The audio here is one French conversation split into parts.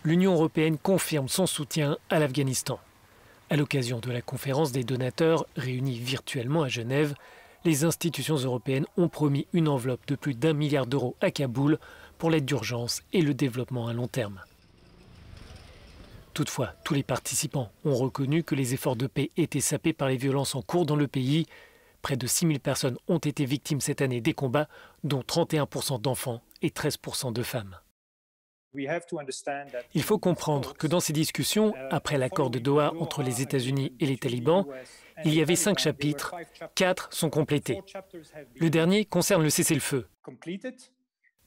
l'Union européenne confirme son soutien à l'Afghanistan. À l'occasion de la conférence des donateurs réunis virtuellement à Genève, les institutions européennes ont promis une enveloppe de plus d'1 milliard d'euros à Kaboul pour l'aide d'urgence et le développement à long terme. Toutefois, tous les participants ont reconnu que les efforts de paix étaient sapés par les violences en cours dans le pays. Près de 6 000 personnes ont été victimes cette année des combats, dont 31% d'enfants et 13% de femmes. Il faut comprendre que dans ces discussions, après l'accord de Doha entre les États-Unis et les talibans, il y avait 5 chapitres, 4 sont complétés. Le dernier concerne le cessez-le-feu.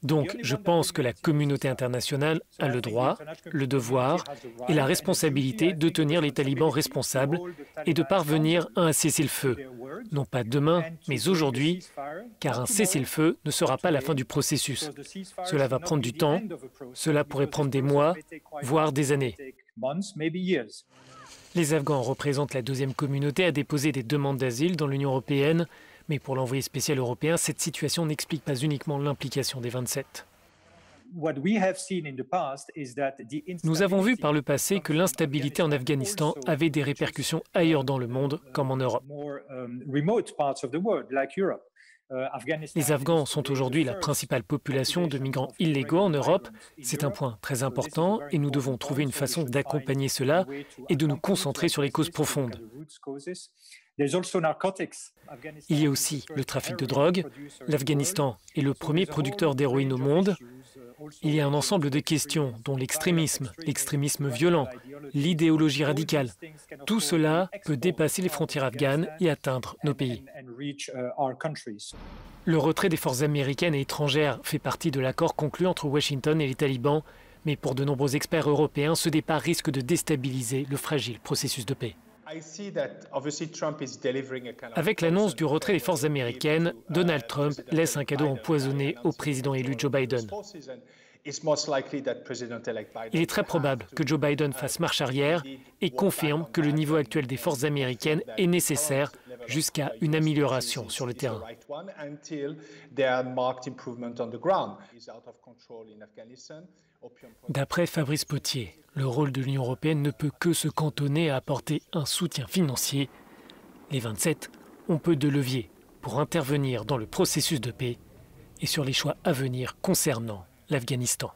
Donc, je pense que la communauté internationale a le droit, le devoir et la responsabilité de tenir les talibans responsables et de parvenir à un cessez-le-feu. Non pas demain, mais aujourd'hui, car un cessez-le-feu ne sera pas la fin du processus. Cela va prendre du temps, cela pourrait prendre des mois, voire des années. Les Afghans représentent la deuxième communauté à déposer des demandes d'asile dans l'Union européenne. Mais pour l'envoyé spécial européen, cette situation n'explique pas uniquement l'implication des 27. Nous avons vu par le passé que l'instabilité en Afghanistan avait des répercussions ailleurs dans le monde, comme en Europe. Les Afghans sont aujourd'hui la principale population de migrants illégaux en Europe. C'est un point très important et nous devons trouver une façon d'accompagner cela et de nous concentrer sur les causes profondes. Il y a aussi le trafic de drogue. L'Afghanistan est le premier producteur d'héroïne au monde. Il y a un ensemble de questions, dont l'extrémisme violent, l'idéologie radicale. Tout cela peut dépasser les frontières afghanes et atteindre nos pays. Le retrait des forces américaines et étrangères fait partie de l'accord conclu entre Washington et les talibans, mais pour de nombreux experts européens, ce départ risque de déstabiliser le fragile processus de paix. Avec l'annonce du retrait des forces américaines, Donald Trump laisse un cadeau empoisonné au président élu Joe Biden. Il est très probable que Joe Biden fasse marche arrière et confirme que le niveau actuel des forces américaines est nécessaire jusqu'à une amélioration sur le terrain. D'après Fabrice Potier, le rôle de l'Union européenne ne peut que se cantonner à apporter un soutien financier. Les 27 ont peu de leviers pour intervenir dans le processus de paix et sur les choix à venir concernant l'Afghanistan.